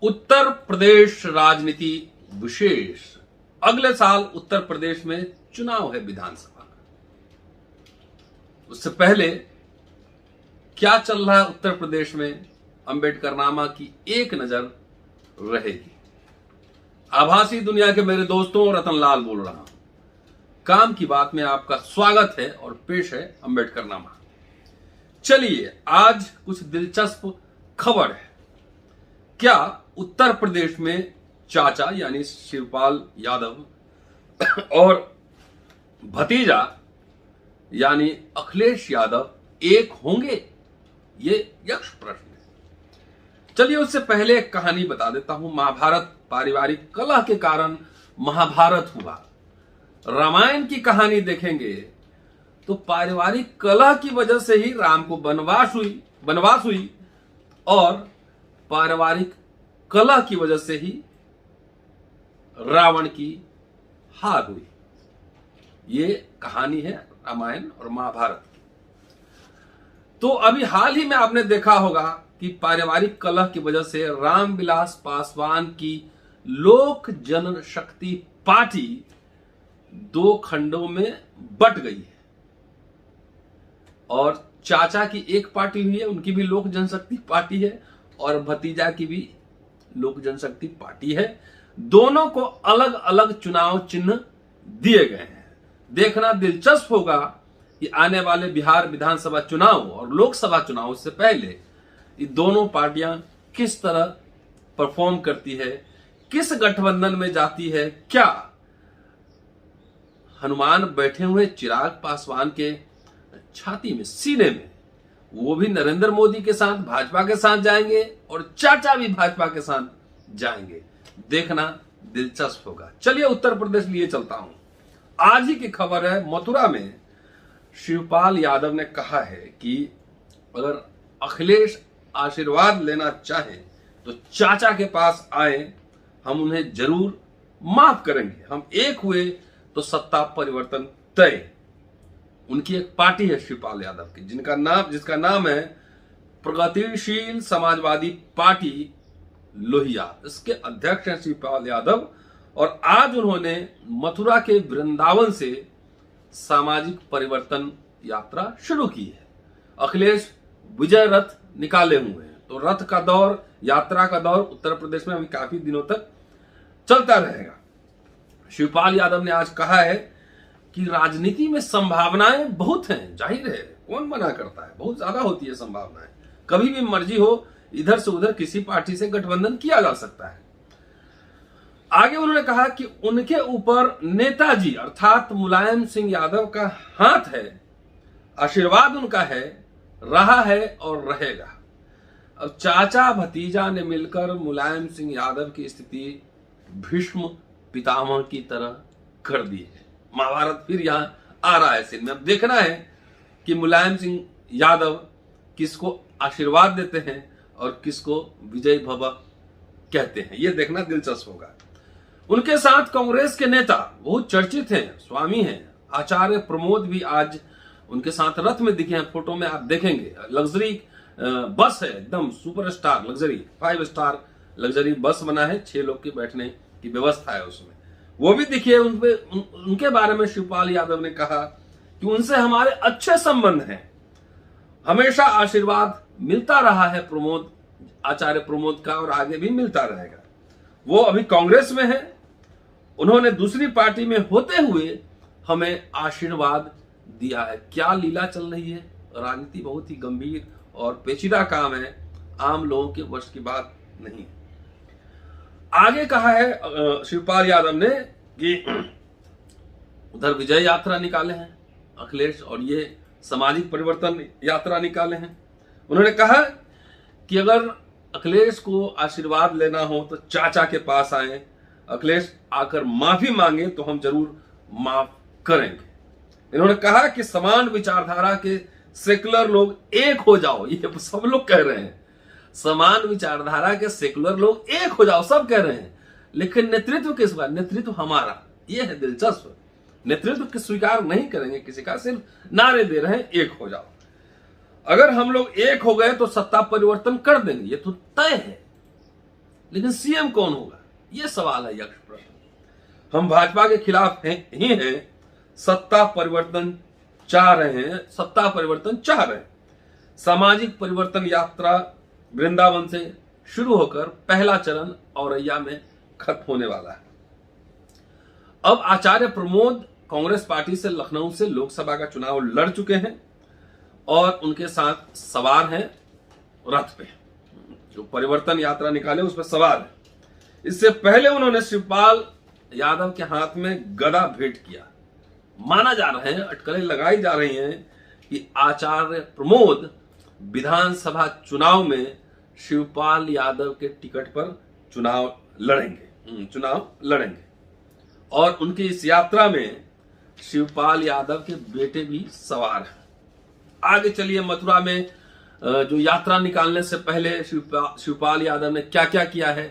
उत्तर प्रदेश राजनीति विशेष। अगले साल उत्तर प्रदेश में चुनाव है विधानसभा। उससे पहले क्या चल रहा है उत्तर प्रदेश में, अंबेडकरनामा की एक नजर रहेगी। आभासी दुनिया के मेरे दोस्तों, रतनलाल बोल रहा हूं। काम की बात में आपका स्वागत है और पेश है अंबेडकरनामा। चलिए, आज कुछ दिलचस्प खबर है। क्या उत्तर प्रदेश में चाचा यानी शिवपाल यादव और भतीजा यानी अखिलेश यादव एक होंगे? ये यक्ष प्रश्न है। चलिए, उससे पहले एक कहानी बता देता हूं। महाभारत पारिवारिक कलह के कारण महाभारत हुआ। रामायण की कहानी देखेंगे तो पारिवारिक कलह की वजह से ही राम को वनवास हुई और पारिवारिक कलह की वजह से ही रावण की हार हुई। ये कहानी है रामायण और महाभारत की। तो अभी हाल ही में आपने देखा होगा कि पारिवारिक कलह की वजह से रामविलास पासवान की लोक जनशक्ति पार्टी दो खंडों में बट गई है और चाचा की एक पार्टी हुई है, उनकी भी लोक जनशक्ति पार्टी है, और भतीजा की भी लोक जनशक्ति पार्टी है। दोनों को अलग अलग चुनाव चिन्ह दिए गए हैं। देखना दिलचस्प होगा कि आने वाले बिहार विधानसभा चुनाव और लोकसभा चुनाव से पहले ये दोनों पार्टियां किस तरह परफॉर्म करती है, किस गठबंधन में जाती है। क्या हनुमान बैठे हुए चिराग पासवान के छाती में, सीने में, वो भी नरेंद्र मोदी के साथ, भाजपा के साथ जाएंगे और चाचा भी भाजपा के साथ जाएंगे? देखना दिलचस्प होगा। चलिए, उत्तर प्रदेश लिए चलता हूं। आज ही की खबर है, मथुरा में शिवपाल यादव ने कहा है कि अगर अखिलेश आशीर्वाद लेना चाहे तो चाचा के पास आए, हम उन्हें जरूर माफ करेंगे। हम एक हुए तो सत्ता परिवर्तन तय। उनकी एक पार्टी है शिवपाल यादव की, जिसका नाम है प्रगतिशील समाजवादी पार्टी लोहिया। इसके अध्यक्ष हैं शिवपाल यादव और आज उन्होंने मथुरा के वृंदावन से सामाजिक परिवर्तन यात्रा शुरू की है। अखिलेश विजय रथ निकाले हुए हैं, तो रथ का दौर, यात्रा का दौर उत्तर प्रदेश में अभी काफी दिनों तक चलता रहेगा। शिवपाल यादव ने आज कहा है कि राजनीति में संभावनाएं बहुत हैं। जाहिर है, कौन मना करता है, बहुत ज्यादा होती है संभावनाएं। कभी भी मर्जी हो इधर से उधर किसी पार्टी से गठबंधन किया जा सकता है। आगे उन्होंने कहा कि उनके ऊपर नेताजी अर्थात मुलायम सिंह यादव का हाथ है, आशीर्वाद उनका है, रहा है और रहेगा। अब चाचा भतीजा ने मिलकर मुलायम सिंह यादव की स्थिति भीष्म पितामह की तरह कर दी है। महाभारत फिर यहां आ रहा है सीन में। अब देखना है कि मुलायम सिंह यादव किसको आशीर्वाद देते हैं और किसको विजय भव कहते हैं। यह देखना दिलचस्प होगा। उनके साथ कांग्रेस के नेता बहुत चर्चित हैं, स्वामी हैं, आचार्य प्रमोद भी आज उनके साथ रथ में दिखे हैं। फोटो में आप देखेंगे लग्जरी बस है, एकदम superstar luxury 5 star luxury bus बना है, 6 लोग के बैठने की व्यवस्था है उसमें, वो भी दिखिए। उनके बारे में शिवपाल यादव ने कहा कि उनसे हमारे अच्छे संबंध हैं, हमेशा आशीर्वाद मिलता रहा है आचार्य प्रमोद का और आगे भी मिलता रहेगा। वो अभी कांग्रेस में है, उन्होंने दूसरी पार्टी में होते हुए हमें आशीर्वाद दिया है। क्या लीला चल रही है। राजनीति बहुत ही गंभीर और पेचीदा काम है, आम लोगों के वश की बात नहीं। आगे कहा है शिवपाल यादव ने कि उधर विजय यात्रा निकाले हैं अखिलेश और ये सामाजिक परिवर्तन यात्रा निकाले हैं। उन्होंने कहा कि अगर अखिलेश को आशीर्वाद लेना हो तो चाचा के पास आए, अखिलेश आकर माफी मांगे तो हम जरूर माफ करेंगे। इन्होंने कहा कि समान विचारधारा के सेकुलर लोग एक हो जाओ, ये सब लोग कह रहे हैं। समान विचारधारा के सेकुलर लोग एक हो जाओ, सब कह रहे हैं, लेकिन नेतृत्व किस बात? नेतृत्व हमारा। ये है दिलचस्प। नेतृत्व की स्वीकार नहीं करेंगे किसी का, सिर्फ नारे दे रहे हैं एक हो जाओ। अगर हम लोग एक हो गए तो सत्ता परिवर्तन कर देंगे, ये तो तय है। लेकिन सीएम कौन होगा, यह सवाल है यक्ष प्रश्न। हम भाजपा के खिलाफ ही हैं, सत्ता परिवर्तन चाह रहे हैं, सत्ता परिवर्तन चाह रहे हैं। सामाजिक परिवर्तन यात्रा वृंदावन से शुरू होकर पहला चरण औरैया में खत्म होने वाला है। अब आचार्य प्रमोद कांग्रेस पार्टी से लखनऊ से लोकसभा का चुनाव लड़ चुके हैं और उनके साथ सवार हैं रथ पे, जो परिवर्तन यात्रा निकाले उस पर सवार है। इससे पहले उन्होंने शिवपाल यादव के हाथ में गदा भेंट किया। माना जा रहा है, अटकलें लगाई जा रही हैं कि आचार्य प्रमोद विधानसभा चुनाव में शिवपाल यादव के टिकट पर चुनाव लड़ेंगे और उनकी इस यात्रा में शिवपाल यादव के बेटे भी सवार हैं। आगे चलिए, मथुरा में जो यात्रा निकालने से पहले शिवपाल यादव ने क्या क्या किया है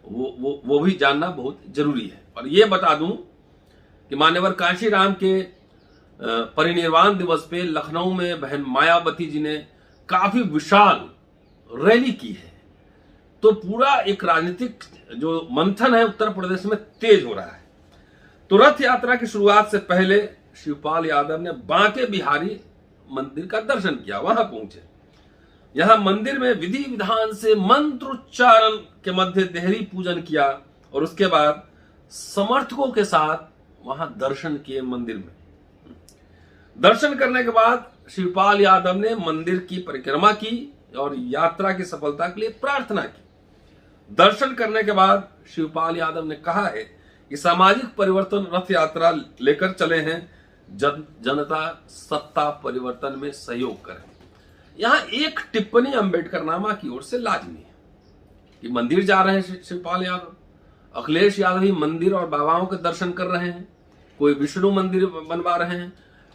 वो भी जानना बहुत जरूरी है। और ये बता दूं कि मान्यवर कांशीराम के परिनिर्वाण दिवस पे लखनऊ में बहन मायावती जी ने काफी विशाल रैली की है। तो पूरा एक राजनीतिक जो मंथन है उत्तर प्रदेश में तेज हो रहा है। तो रथ यात्रा की शुरुआत से पहले शिवपाल यादव ने बांके बिहारी मंदिर का दर्शन किया, वहां पहुंचे। यहां मंदिर में विधि विधान से मंत्रोच्चारण के मध्य देहरी पूजन किया और उसके बाद समर्थकों के साथ वहां दर्शन किए। मंदिर में दर्शन करने के बाद शिवपाल यादव ने मंदिर की परिक्रमा की और यात्रा की सफलता के लिए प्रार्थना की। दर्शन करने के बाद शिवपाल यादव ने कहा है कि सामाजिक परिवर्तन रथ यात्रा लेकर चले हैं, जनता सत्ता परिवर्तन में सहयोग करे। यहां एक टिप्पणी अंबेडकर नामा की ओर से लाजमी है कि मंदिर जा रहे हैं शिवपाल यादव, अखिलेश यादव ही मंदिर और बाबाओं के दर्शन कर रहे हैं, कोई विष्णु मंदिर बनवा रहे हैं,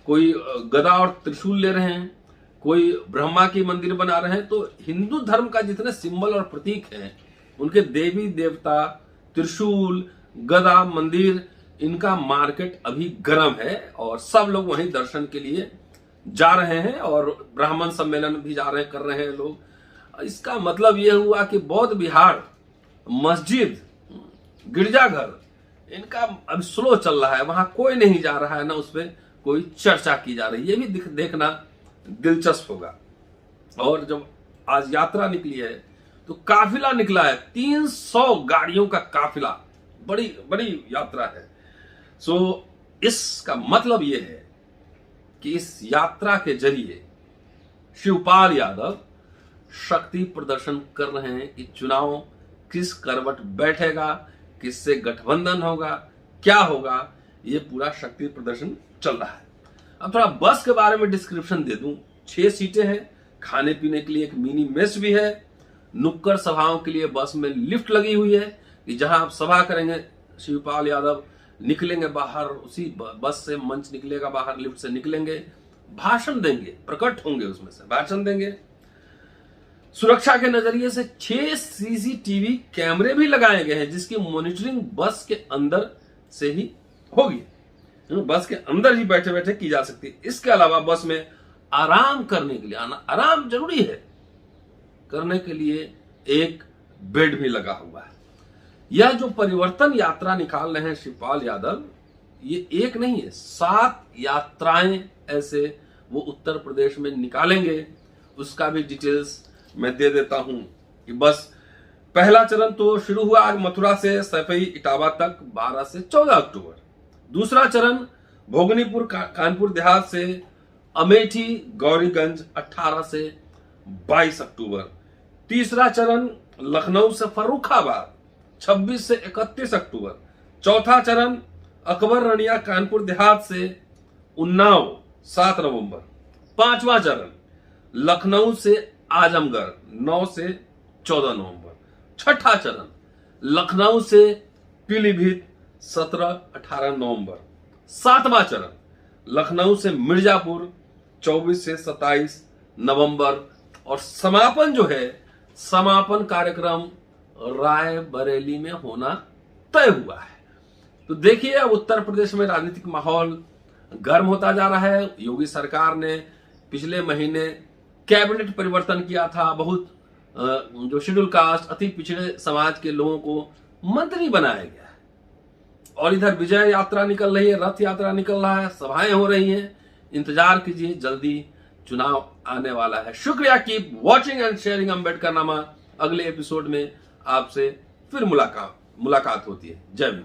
कोई गदा और त्रिशूल ले रहे हैं, कोई ब्रह्मा की मंदिर बना रहे हैं। तो हिंदू धर्म का जितने सिंबल और प्रतीक हैं, उनके देवी देवता, त्रिशूल, गदा, मंदिर, इनका मार्केट अभी गर्म है और सब लोग वहीं दर्शन के लिए जा रहे हैं और ब्राह्मण सम्मेलन भी कर रहे हैं लोग। इसका मतलब यह हुआ कि बौद्ध विहार, मस्जिद, गिरजाघर, इनका अब स्लो चल रहा है, वहां कोई नहीं जा रहा है, ना उस पर कोई चर्चा की जा रही है। ये भी देखना दिलचस्प होगा। और जब आज यात्रा निकली है तो काफिला निकला है, 300 गाड़ियों का काफिला, बड़ी बड़ी यात्रा है। सो इसका मतलब यह है कि इस यात्रा के जरिए शिवपाल यादव शक्ति प्रदर्शन कर रहे हैं कि चुनाव किस करवट बैठेगा, किससे गठबंधन होगा, क्या होगा, ये पूरा शक्ति प्रदर्शन चल रहा है। अब थोड़ा बस के बारे में डिस्क्रिप्शन दे दूं। 6 सीटें हैं, खाने पीने के लिए एक मिनी मेस भी है, नुक्कड़ सभाओं के लिए बस में लिफ्ट लगी हुई है कि जहां आप सभा करेंगे शिवपाल यादव निकलेंगे बाहर, उसी बस से मंच निकलेगा बाहर, लिफ्ट से निकलेंगे, भाषण देंगे, प्रकट होंगे, उसमें से भाषण देंगे। सुरक्षा के नजरिए से 6 सीसीटीवी कैमरे भी लगाए गए हैं जिसकी मॉनिटरिंग बस के अंदर से ही होगी, बस के अंदर ही बैठे बैठे की जा सकती है। इसके अलावा बस में आराम करने के लिए, आराम जरूरी है, करने के लिए एक बेड भी लगा हुआ है। यह जो परिवर्तन यात्रा निकाल रहे हैं शिवपाल यादव, ये एक नहीं है, 7 यात्राएं ऐसे वो उत्तर प्रदेश में निकालेंगे। उसका भी डिटेल्स मैं दे देता हूं कि बस पहला चरण तो शुरू हुआ आज मथुरा से सैफई इटावा तक 12 से 14 अक्टूबर। दूसरा चरण भोगनीपुर कानपुर देहात से अमेठी गौरीगंज 18 से 22 अक्टूबर। तीसरा चरण लखनऊ से फर्रुखाबाद 26 से 31 अक्टूबर। चौथा चरण अकबर रनिया कानपुर देहात से उन्नाव 7 नवंबर। पांचवा चरण लखनऊ से आजमगढ़ 9 से 14 नवंबर। छठा चरण लखनऊ से पीलीभीत 17-18 नवंबर। सातवां चरण लखनऊ से मिर्जापुर 24 से 27 नवंबर। और समापन जो है, समापन कार्यक्रम रायबरेली में होना तय हुआ है। तो देखिए अब उत्तर प्रदेश में राजनीतिक माहौल गर्म होता जा रहा है। योगी सरकार ने पिछले महीने कैबिनेट परिवर्तन किया था, बहुत जो शेड्यूल कास्ट, अति पिछड़े समाज के लोगों को मंत्री बनाया गया है। और इधर विजय यात्रा निकल रही है, रथ यात्रा निकल रहा है, सभाएं हो रही हैं। इंतजार कीजिए, जल्दी चुनाव आने वाला है। शुक्रिया, keep watching and sharing Ambedkar नामा। अगले एपिसोड में आपसे फिर मुलाकात होती है। जय हिंद।